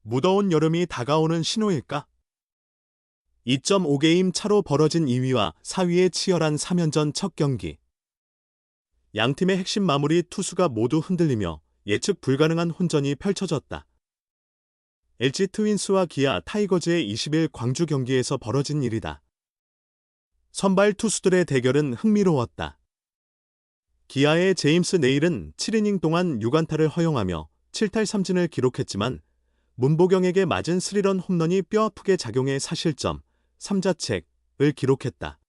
무더운 여름이 다가오는 신호일까? 2.5게임 차로 벌어진 2위와 4위의 치열한 3연전 첫 경기. 양팀의 핵심 마무리 투수가 모두 흔들리며 예측 불가능한 혼전이 펼쳐졌다. LG 트윈스와 기아 타이거즈의 20일 광주 경기에서 벌어진 일이다. 선발 투수들의 대결은 흥미로웠다. 기아의 제임스 네일은 7이닝 동안 6안타를 허용하며 7탈 3진을 기록했지만 문보경에게 맞은 스리런 홈런이 뼈아프게 작용해 사실점, 3자책을 기록했다.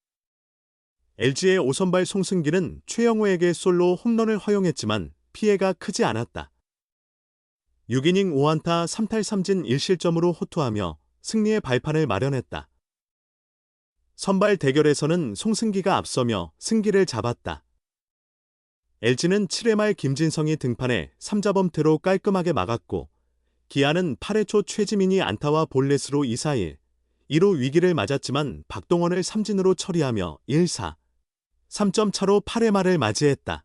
LG의 5선발 송승길은 최영호에게 솔로 홈런을 허용했지만 피해가 크지 않았다. 6이닝 5안타 3탈 3진 1실점으로 호투하며 승리의 발판을 마련했다. 선발 대결에서는 송승기가 앞서며 승기를 잡았다. LG는 7회 말 김진성이 등판해 3자범퇴로 깔끔하게 막았고 기아는 8회 초 최지민이 안타와 볼넷으로 2-4-1, 2루 위기를 맞았지만 박동원을 삼진으로 처리하며 1-4, 3점 차로 8회 말을 맞이했다.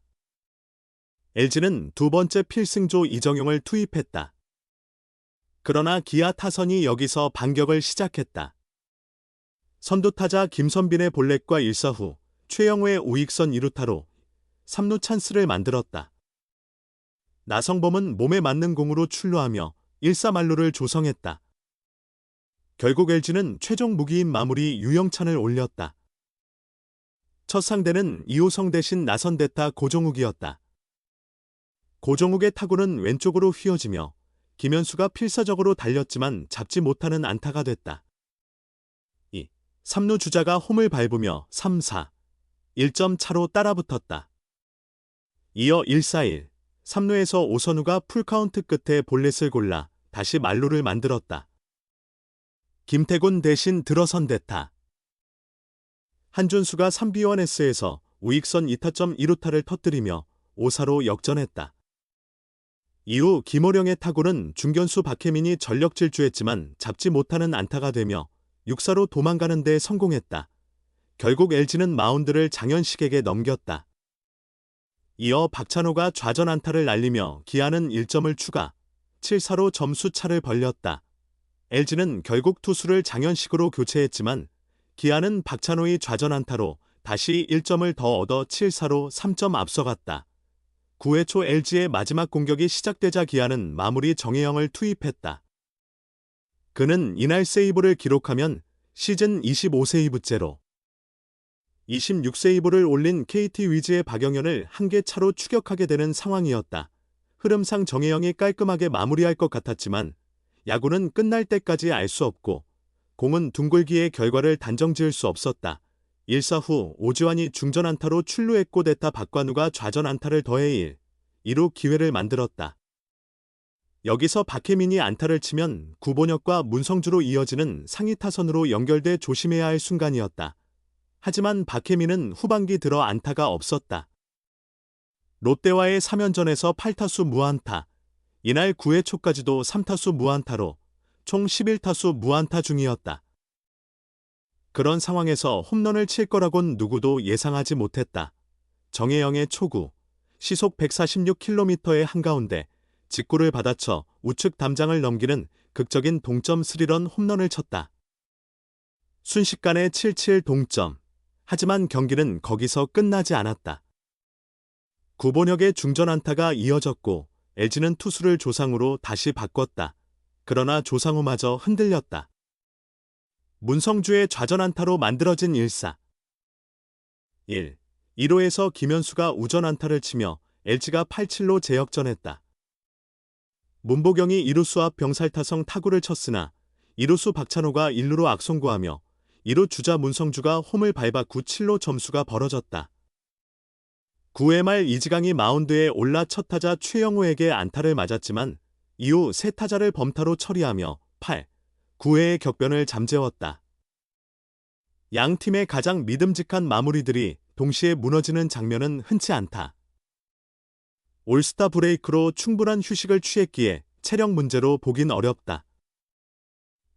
LG는 두 번째 필승조 이정용을 투입했다. 그러나 기아 타선이 여기서 반격을 시작했다. 선두타자 김선빈의 볼넷과 1사 후 최영호의 우익선 2루타로 3루 찬스를 만들었다. 나성범은 몸에 맞는 공으로 출루하며 1사 만루를 조성했다. 결국 LG는 최종 무기인 마무리 유영찬을 올렸다. 첫 상대는 이호성 대신 나선 대타 고종욱이었다. 고종욱의 타구는 왼쪽으로 휘어지며 김현수가 필사적으로 달렸지만 잡지 못하는 안타가 됐다. 3루 주자가 홈을 밟으며 3-4, 1점 차로 따라붙었다. 이어 1-4-1, 3루에서 오선우가 풀카운트 끝에 볼넷을 골라 다시 만루를 만들었다. 김태곤 대신 들어선 대타. 한준수가 3B1S에서 우익선 2타점 2루타를 터뜨리며 5사로 역전했다. 이후 김호령의 타구는 중견수 박혜민이 전력 질주했지만 잡지 못하는 안타가 되며 6사로 도망가는 데 성공했다. 결국 LG는 마운드를 장현식에게 넘겼다. 이어 박찬호가 좌전 안타를 날리며 기아는 1점을 추가, 7사로 점수 차를 벌렸다. LG는 결국 투수를 장현식으로 교체했지만 기아는 박찬호의 좌전 안타로 다시 1점을 더 얻어 7사로 3점 앞서갔다. 9회 초 LG의 마지막 공격이 시작되자 기아는 마무리 정혜영을 투입했다. 그는 이날 세이브를 기록하면 시즌 25세이브째로 26세이브를 올린 KT 위즈의 박영현을 한 개 차로 추격하게 되는 상황이었다. 흐름상 정혜영이 깔끔하게 마무리할 것 같았지만 야구는 끝날 때까지 알 수 없고 공은 둥글기에 결과를 단정지을 수 없었다. 1사 후 오지환이 중전 안타로 출루했고 대타 박관우가 좌전 안타를 더해 2루 기회를 만들었다. 여기서 박혜민이 안타를 치면 구본혁과 문성주로 이어지는 상위 타선으로 연결돼 조심해야 할 순간이었다. 하지만 박혜민은 후반기 들어 안타가 없었다. 롯데와의 3연전에서 8타수 무안타, 이날 9회 초까지도 3타수 무안타로 총 11타수 무안타 중이었다. 그런 상황에서 홈런을 칠 거라곤 누구도 예상하지 못했다. 정혜영의 초구, 시속 146km의 한가운데 직구를 받아쳐 우측 담장을 넘기는 극적인 동점 스리런 홈런을 쳤다. 순식간에 7-7 동점. 하지만 경기는 거기서 끝나지 않았다. 구본혁의 중전 안타가 이어졌고 LG는 투수를 조상우로 다시 바꿨다. 그러나 조상우마저 흔들렸다. 문성주의 좌전 안타로 만들어진 1사. 1. 1호에서 김현수가 우전 안타를 치며 LG가 8-7로 재역전했다. 문보경이 2루수 앞 병살타성 타구를 쳤으나 2루수 박찬호가 1루로 악송구하며 2루 주자 문성주가 홈을 밟아 9-7로 점수가 벌어졌다. 9회 말 이지강이 마운드에 올라 첫 타자 최영호에게 안타를 맞았지만 이후 세 타자를 범타로 처리하며 8, 9회의 격변을 잠재웠다. 양 팀의 가장 믿음직한 마무리들이 동시에 무너지는 장면은 흔치 않다. 올스타 브레이크로 충분한 휴식을 취했기에 체력 문제로 보긴 어렵다.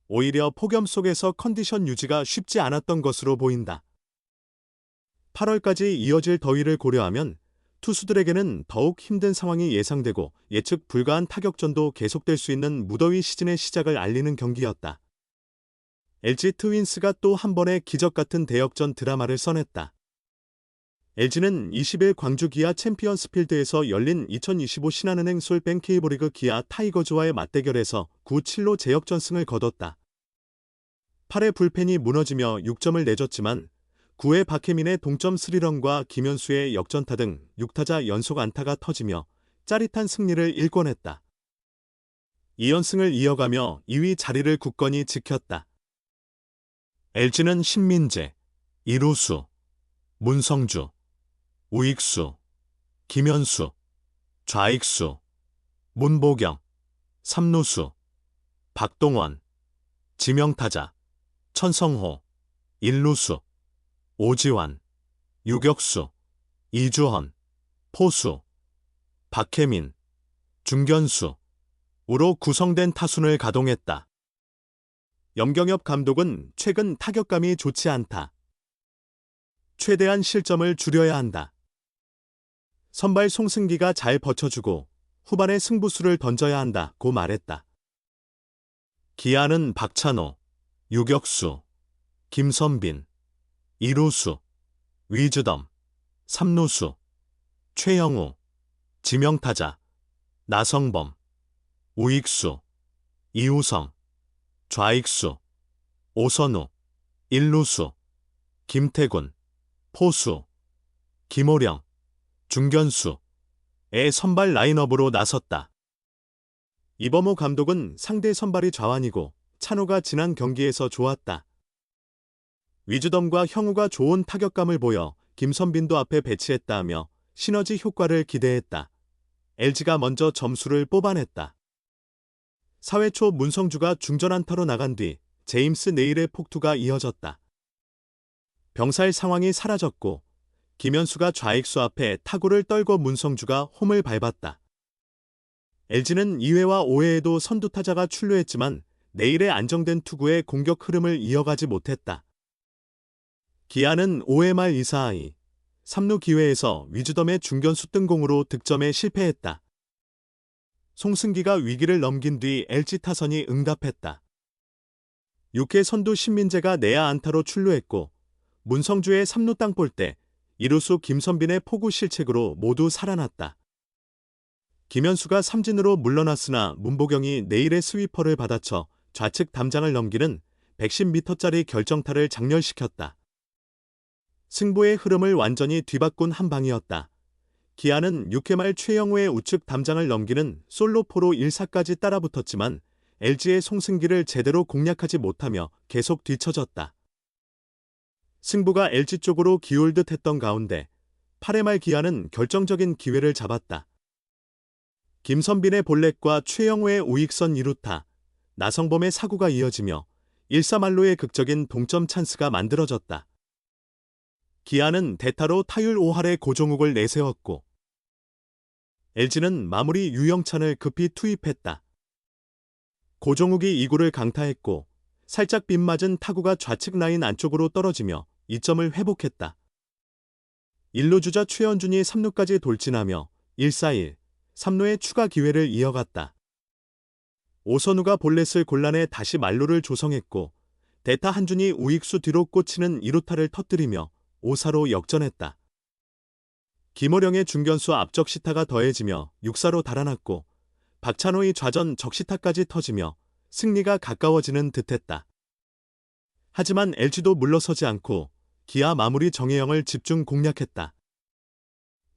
오히려 폭염 속에서 컨디션 유지가 쉽지 않았던 것으로 보인다. 8월까지 이어질 더위를 고려하면 투수들에게는 더욱 힘든 상황이 예상되고 예측 불가한 타격전도 계속될 수 있는 무더위 시즌의 시작을 알리는 경기였다. LG 트윈스가 또 한 번의 기적 같은 대역전 드라마를 써냈다. LG는 20일 광주 기아 챔피언스필드에서 열린 2025 신한은행 솔뱅 K리그 기아 타이거즈와의 맞대결에서 9-7로 제역전승을 거뒀다. 8회 불펜이 무너지며 6점을 내줬지만 9회 박혜민의 동점 스리런과 김현수의 역전타 등 6타자 연속 안타가 터지며 짜릿한 승리를 일궈냈다. 2연승을 이어가며 2위 자리를 굳건히 지켰다. LG는 신민재, 이루수, 문성주, 우익수, 김현수, 좌익수, 문보경, 삼루수, 박동원, 지명타자, 천성호, 일루수, 오지환, 유격수, 이주헌, 포수, 박혜민, 중견수, 우로 구성된 타순을 가동했다. 염경엽 감독은 최근 타격감이 좋지 않다. 최대한 실점을 줄여야 한다. 선발 송승기가 잘 버텨주고 후반에 승부수를 던져야 한다고 말했다. 기아는 박찬호, 유격수, 김선빈, 이루수, 위즈덤, 삼루수, 최영우, 지명타자, 나성범, 우익수, 이우성, 좌익수, 오선우, 일루수, 김태군, 포수, 김호령, 중견수의 선발 라인업으로 나섰다. 이범호 감독은 상대 선발이 좌완이고 찬호가 지난 경기에서 좋았다. 위즈덤과 형우가 좋은 타격감을 보여 김선빈도 앞에 배치했다며 시너지 효과를 기대했다. LG가 먼저 점수를 뽑아냈다. 4회 초 문성주가 중전 안타로 나간 뒤 제임스 네일의 폭투가 이어졌다. 병살 상황이 사라졌고 김현수가 좌익수 앞에 타구를 떨고 문성주가 홈을 밟았다. LG는 2회와 5회에도 선두타자가 출루했지만 네일의 안정된 투구에 공격 흐름을 이어가지 못했다. 기아는 5회 말 2-4이 3루 기회에서 위즈덤의 중견수 뜬공으로 득점에 실패했다. 송승기가 위기를 넘긴 뒤 LG 타선이 응답했다. 6회 선두 신민재가 내야 안타로 출루했고 문성주의 3루 땅볼 때 이루수 김선빈의 포구 실책으로 모두 살아났다. 김현수가 삼진으로 물러났으나 문보경이 네일의 스위퍼를 받아쳐 좌측 담장을 넘기는 110m짜리 결정타를 장렬시켰다. 승부의 흐름을 완전히 뒤바꾼 한 방이었다. 기아는 6회 말 최영우의 우측 담장을 넘기는 솔로포로 1사까지 따라붙었지만 LG의 송승기를 제대로 공략하지 못하며 계속 뒤처졌다. 승부가 LG 쪽으로 기울 듯 했던 가운데 8회 말 기아는 결정적인 기회를 잡았다. 김선빈의 볼넷과 최영우의 우익선 2루타, 나성범의 사구가 이어지며 1-3할로의 극적인 동점 찬스가 만들어졌다. 기아는 대타로 타율 5할에 고종욱을 내세웠고 LG는 마무리 유영찬을 급히 투입했다. 고종욱이 2구를 강타했고 살짝 빗맞은 타구가 좌측 라인 안쪽으로 떨어지며 2점을 회복했다. 1루 주자 최현준이 3루까지 돌진하며 1-4-1, 3루의 추가 기회를 이어갔다. 오선우가 볼넷을 곤란해 다시 만루를 조성했고 대타 한준이 우익수 뒤로 꽂히는 2루타를 터뜨리며 5-4로 역전했다. 김호령의 중견수 앞적 시타가 더해지며 6-4로 달아났고 박찬호의 좌전 적시타까지 터지며 승리가 가까워지는 듯했다. 하지만 LG도 물러서지 않고 기아 마무리 정혜영을 집중 공략했다.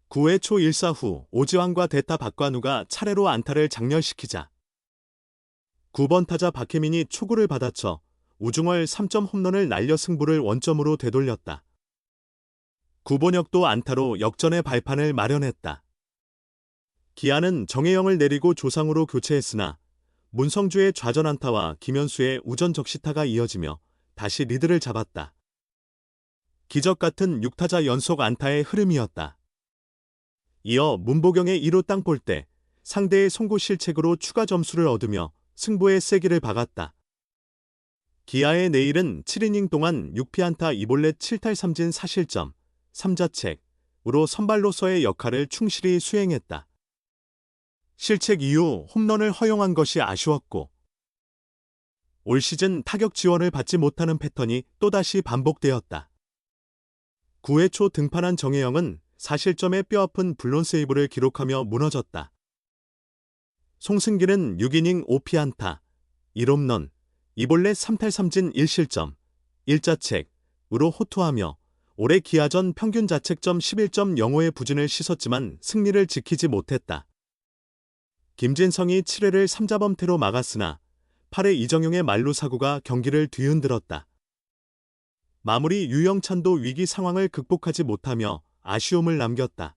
9회 초 1사 후 오지환과 대타 박관우가 차례로 안타를 장렬시키자 9번 타자 박혜민이 초구를 받아쳐 우중월 3점 홈런을 날려 승부를 원점으로 되돌렸다. 구본혁도 안타로 역전의 발판을 마련했다. 기아는 정혜영을 내리고 조상우로 교체했으나 문성주의 좌전 안타와 김현수의 우전 적시타가 이어지며 다시 리드를 잡았다. 기적 같은 6타자 연속 안타의 흐름이었다. 이어 문보경의 2루 땅볼 때 상대의 송구 실책으로 추가 점수를 얻으며 승부의 세기를 박았다. 기아의 내일은 7이닝 동안 6피안타 2볼넷 7탈 3진 4실점, 3자책, 우로 선발로서의 역할을 충실히 수행했다. 실책 이후 홈런을 허용한 것이 아쉬웠고 올 시즌 타격 지원을 받지 못하는 패턴이 또다시 반복되었다. 9회 초 등판한 정혜영은 4실점의 뼈아픈 블론 세이브를 기록하며 무너졌다. 송승길은 6이닝 5피안타, 1홈런, 2볼넷 3탈3진 1실점, 1자책으로 호투하며 올해 기아전 평균 자책점 11.05의 부진을 씻었지만 승리를 지키지 못했다. 김진성이 7회를 3자범퇴로 막았으나 8회 이정용의 만루 사고가 경기를 뒤흔들었다. 마무리 유영찬도 위기 상황을 극복하지 못하며 아쉬움을 남겼다.